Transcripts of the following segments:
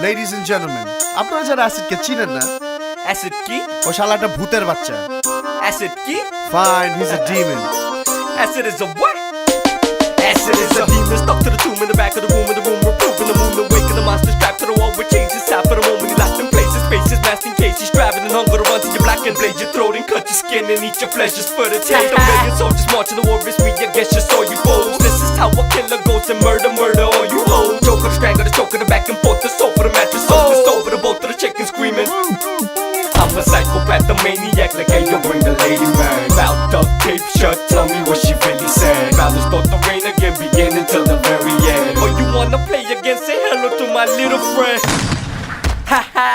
Ladies and gentlemen, আপনারা যারা অ্যাসিডকে চিনেন না, অ্যাসিড কি? ও শালাটা ভূতের বাচ্চা। অ্যাসিড কি? Fine, he's a demon. Acid is a what? Acid is a demon stuck to the tomb in the back of the room, reproving the moon, awaken the monster strapped to the wall with chains inside for the moment. He locked in places, faces, masked in cases, striving and hunger to run to your black and blade your throat and cut your skin and eat your flesh just for the taste. A million soldiers marching the war is we, I guess you saw you foes. This is how a killer goes and murder all you hoes. Choke on the strangle, the choke on the back and forth, the soul for the mattress, soul the stove for the bolt of the chicken screaming. I'm a psychopath, a maniac, like hey, yo, bring the lady man. Mouth up, tape shut, tell me what she really said. Malice start the rain again, beginning till the very end. Oh, you wanna play again? Say hello to my little friend. Ha ha.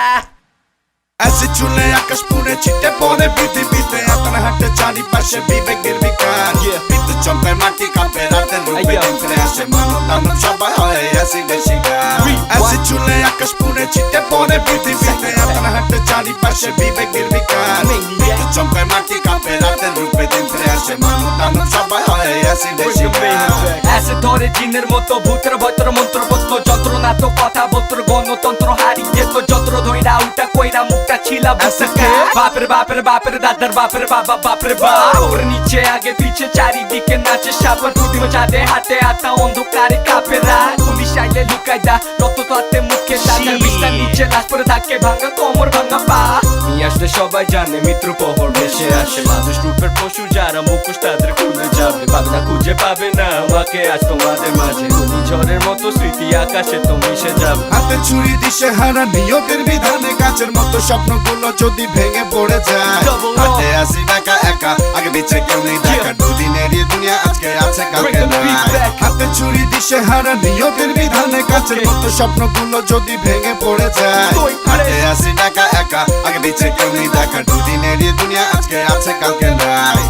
Acid চুলে আকাশ পুড়ে ছিটে পড়ে পৃথিবীতে এখন হাঁটে চারিপাশে বিবেক নির্বিকার বিদ্যুৎ চমকায় মাটি কাঁপে রাতের রূপে দিন আসে মানব দানব সবাই হয় অ্যাসিডের শিকার অ্যাসিড চুলে আকাশ পুড়ে ছিটে পড়ে পৃথিবীতে এখন হাঁটে চারিপাশে বিবেক নির্বিকার বিদ্যুৎ চমকায় মাটি কাঁপে রাতের রূপে দিন আসে মানব দানব সবাই হয় অ্যাসিডের শিকার অ্যাসিড ধরে জিনের মতো ভূতের ভয়তর মন্ত্রপত্র যন্ত্রণা তো কথা বত্র গণতন্ত্র হারিয়ে তো যন্ত্র ধইরা উল্টা কইরা মুখটা ছিলা বসকে বাপরে বাপরে বাপরে দাদার বাপরে বাবা বাপরে বাপ ওর নিচে আগে পিছে চারিদিকে নাচে সাপা দুদিন চাঁদে হাতে আতা অন্ধকারে কাঁপে রাত পুলিশ আইলে লুকাই দা রক্ত তো হাতে মুখে দাদার বিছানার নিচে লাশ পড়ে থাকে ভাঙা কোমর ভাঙা পা নিয়ে আসলে সবাই জানে মিত্র পহর ভেসে আসে মানুষ রূপের পশু যারা মুখোশ তাদের খুলে যাবে ভাবনা খুঁজে পাবে না আমাকে আজ তোমাদের মাঝে ঝড়ের মতো স্মৃতি আকাশে তো মিশে যাবে হাতে ছুরি দিশে হারা নিয়তের বিধানে গাছের মতো স্বপ্নগুলো যদি ভেঙে পড়ে যায় হাতে আসি একা একা আগে পিছে কেউ নেই দেখা দুদিনের দুনিয়া আজকে আছে কালকে নাই হাতে ছুরি দিশে হারা নিয়তের বিধানে গাছের মতো স্বপ্নগুলো যদি ভেঙে পড়ে যায় হাতে আসি একা একা আগে পিছে কেউ নেই দেখা দুদিনের দুনিয়া আজকে আছে কালকে নাই